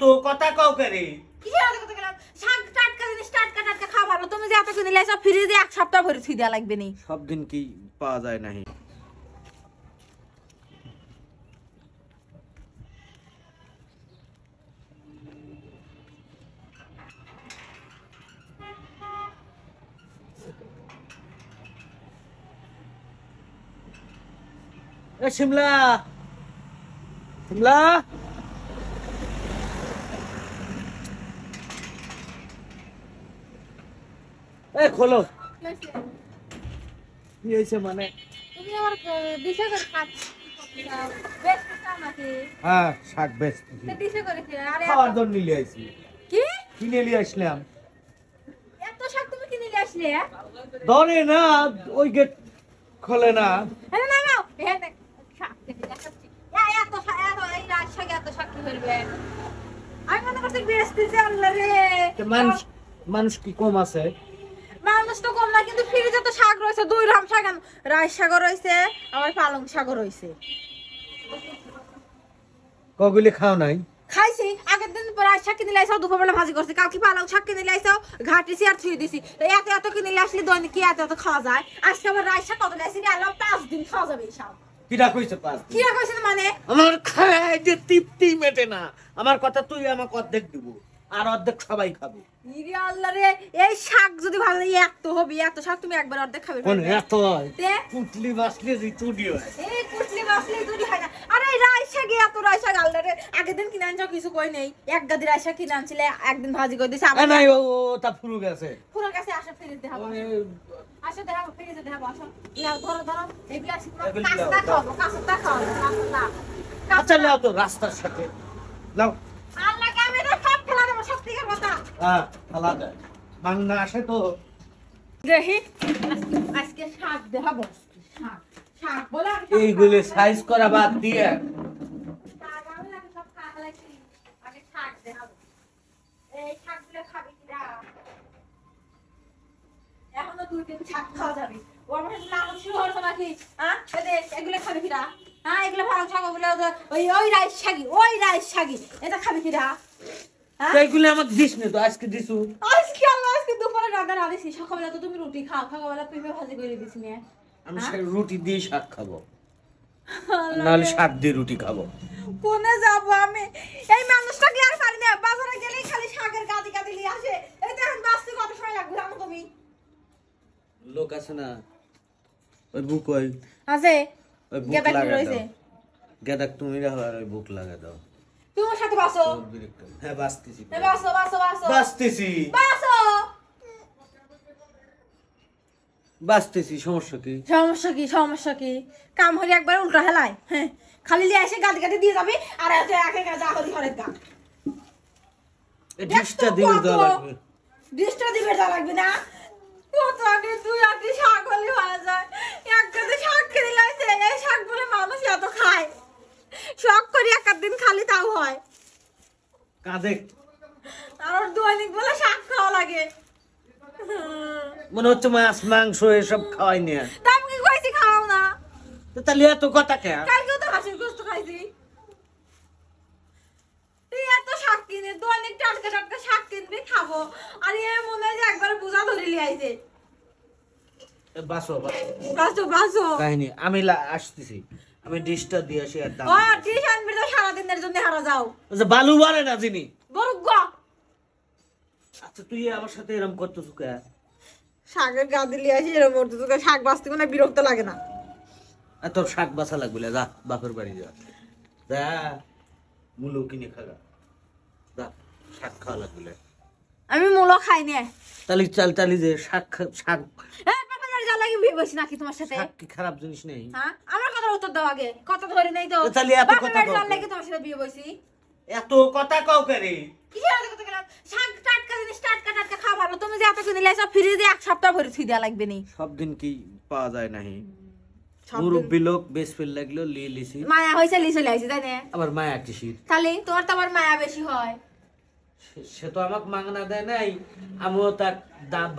এত কথা কাউ করে কিসের এত কথা গেলাম? শাক টাটকা জিনিস টাটকা টাটকা খাওয়া ভালো। তুমি যে এত কিনে লাইছো ফ্রিজে এক সপ্তাহ ভরে থুই দেয়া লাগবে নি। সব দিন কি পাওয়া যায় নাহি? এ শিমলা শিমলা এ খোলো। কি হয়েছে মানে? তুমি আমার দিশা করে খাচ্ছ। বেশ খাও নাকি? হ্যাঁ শাক বেশ তে দিশা করে কি? আরে খাওয়ার জন্য নিয়ে আইছি। কি? কিনে নিয়ে আসলাম। এত শাক তুমি কিনে নিয়ে আসলে? ধরে না, ওই গেট খোলে না। আরে না নাও। এ দেখ শাক কিনে নিয়ে আসছি। এত শাক এত এই রাত শাক এত শাক কি করবে? আমি মনে করছি বেচতেছে আল্লাহ রে। মানুষ মানুষ কি কম আছে? মানুষ তো কম না, কিন্তু ফ্রিজে তো শাক রয়েছে, দুই রকম শাক, রাই শাক রয়েছে, আবার পালং শাক রয়েছে। কগুলি খাও নাই? খাইছি আগের দিন রাই শাক কিনে লাইছাও, দুপুরবেলা ভাজি করছি, কালকে পালং শাক কিনে লাইছাও, ঘাটিছি আর থুই দিছি। তো এত এত কিনে আসলে দৈনিক কি এত এত খাওয়া যায়? আজকে আবার রাই শাক কত লাইছি, আল্লাহ 5 দিন খাওয়া যাবে এই শাক। কিরা কইছে পাঁচ দিন? কি রাখছেন মানে? আমার খায় যে তৃপ্তি মেটে না। আমার কথা তুই আমাকে অর্ধেক দিব, আর অর্ধেক সবাই খাবে। ইরে আল্লাহ রে, এই শাক যদি ভালো লাগে এত হবে, এত শাক তুমি একবার অর্ধেক খাবে কোন এত তে পুটলি বাসলে যে চুডি হয়। এই কুটলি বাসলি দুধ হয় না। আরে এই রাই শাক এত রাই শাক আল্লাহ রে, আগের দিন কিনে আনছো কিছু কই নেই, এক গাদি রাই শাক কিনে আনছিলে, একদিন ভাজি করে দিছে, এ আবার নাই ও তা ফুরু গেছে। পুরো কাছে আসা ফেলে দেখাবো, আসা দেখাবো ফেলে দেখাবো, আসো নাও ধরো ধরো এগুলা আছে পুরো এগুলি কাঁচা দাও, খাবো, কাঁচা খাবো, কাঁচা আচ্ছা লাও তো রাস্তার সাথে লাও। আল্লাহ ক্যামেরা সব ফেলা দেবো, সত্যি কথা। হ্যাঁ ফালা দেয়, মাংনা আসে তো। দেখি আজকে শাক দেখাবো, শাক শাক বলে আমি সব এইগুলি খাবো। সাইজ করা বাদ দিয়ে শাক আমি নাকি সব খাওয়া লাগছি, আগে শাক দেখাবো। এই শাকগুলো খাবি কিনা? এখনো 2-3 শাক খাওয়া যাবে। ওর মধ্যে লাল শুরু হচ্ছে নাকি? হ্যাঁ এগুলো খাবি কিনা? হ্যাঁ এগুলো ভালো শাক, ওগুলো ওই রাইস শাগি, ওই রাইস শাগি, এটা খাবি কিনা? হ্যাঁ এইগুলি আমাকে দিস না তো, আজকে দিছু। আজকে আল্লাহ আজকে দুপুরে রান্না না দিছি, সকালবেলা তো তুমি রুটি খাও, সকালবেলা পেঁপে ভাজি করে দিছি না। আমি রুটি দিয়ে শাক খাবো, নাহলে শাক দিয়ে রুটি খাবো। কোনে যাব আমি? এই মানুষটাকে আর পারি না, বাজারে গেলেই খালি শাকের গাদি গাদি নিয়ে আসে। এই দেখেন বাঁচতে কত সময় লাগবে জানো তুমি? লোক আছে না, ওই বুক ওই আছে ওই বুক গেদা কি লাগা রয়েছে? দাও। গেদাক তুমি রাখো আর ওই বুক লাগা দাও। তুমি ওর সাথে বাসো। হ্যাঁ বাঁচতেছি, এই বাসো বাসো বাসো বাঁচতেছি, বাসো। বাঁচতেছি, সমস্যা কি? সমস্যা কি? সমস্যা কি? কাম হলে একবার উল্টা হেলায়, হ্যাঁ খালি লিয়ে এসে গাদি গাদি দিয়ে যাবে, আর এসে একে যা হলি হরেক গা। এই ডিশটা দিলে দেওয়া লাগবে। ডিশটা দিবে যা লাগবে না? কত আগে তুই আগে শাক হলে ভালো যায়, এক গাদি শাক খেলে লাগছে, এই শাক বলে মানুষ এত খায়, শখ করি এক দিন খালি তাও হয়, কাঁধে আর দৈনিক বলে শাক খাওয়া লাগে। মনে হচ্ছে মাছ মাংস এসব খাওয়াই নিয়ে। তা আমি কি কইছি খাও না? তো তাহলে এত কথা কে? কালকেও তো হাসির গোস্ত খাইছি। তুই এত শাক কিনে দৈনিক টাটকা টাটকা শাক কিনবি খাবো, আর এ মনে হয় যে একবার বোঝা ধরে লিয়ে আইছে। বাসো বাসো বাসো বাসো। কাহিনী আমি আসতেছি, আমি ডিশটা দিয়ে আসি আর দাম। ও ডিশ আনবি তো সারাদিনের জন্য হারা যাও। ওই যে বালু বাড়ে না যিনি। বড় গা আচ্ছা তুই আমার সাথে এরকম করতেছ কে? শাকের গা দিলি আসি এরকম করতে, তোকে শাক বাঁচতে কোনো বিরক্ত লাগে না? আর তোর শাক বাসা লাগবে না, যা বাপের বাড়ি যা, যা মুলো কিনে খাগা, যা শাক খাওয়া লাগবে। আমি মূলো খাই নে। তালি চাল তালি যে শাক শাক হ্যাঁ বাবা মার যা লাগে বিয়ে বসি নাকি তোমার সাথে? শাক কি খারাপ জিনিস নেই? হ্যাঁ আমার কথার উত্তর দাও আগে, কথা ধরে নেই তো। তাহলে এত বাপের কথা বাড়ি কও যার কেন? লাগে তোমার সাথে বিয়ে বসি। এত কথা কাউ করে? কিসের এত কথা গেলাম? শাক টাটকা জিনিস টাটকা টাটকা খাওয়া ভালো। তুমি যে এত কিনে লাইছো ফ্রিজে এক সপ্তাহ ভরে থুই দেয়া লাগবে নি। সব দিন কি পাওয়া যায় নাহি? সব দিন- মুরব্বী লোক বেশ ফেল লাগলো লিয়ে লিছি, মায়া হইছে লিচে লাইছি তাই না? আবার মায়া কিসির? তাহলে তোমার তো আবার মায়া বেশি হয়। সে তো আমাকে মাংনা দেয় নাই, আমিও তার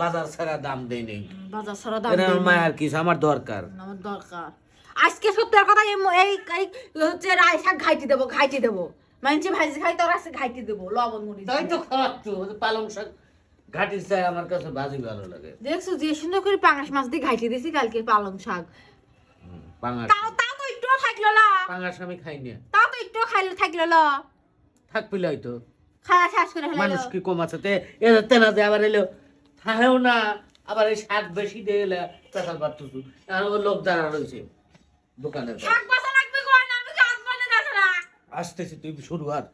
বাজার ছাড়া দাম দেই নাই। বাজার সারা দাম এটা দেই আমার না। মায়ার কিছু আমার দরকার। আমার দরকার আজকে সত্যের কথা, এই হচ্ছে রাই শাক ঘাইটি দেবো, ঘাইটি দেবো। মানছে ভাজি খাই তোর আছে খাইতে দেবো লবণ মরিচ তাই তো খারাপ তো পালং শাক ঘাটির চাই আমার কাছে ভাজি ভালো লাগে। দেখছো যে সুন্দর করে পাঙাশ মাছ দিয়ে ঘাইতে দিয়েছি কালকে পালং শাক পাঙাশ তাও তাও তো একটু থাকলো না পাঙাশ আমি খাই না। তাও তো একটু খাইলে থাকলো না থাকবিল হয়তো খাওয়া শেষ করে মানুষ ফেলাইলো কি কম আছে এদের তেনা যে আবার এলো থাকেও না আবার এই শাক বেশি দিয়ে এলে পেশাল পারতেছু আর ওর লোক দাঁড়া রয়েছে দোকানের শাক বাসা লাগবে কই না আমি কাজ বলে দেখো না আসতেছি তুই শুরু আর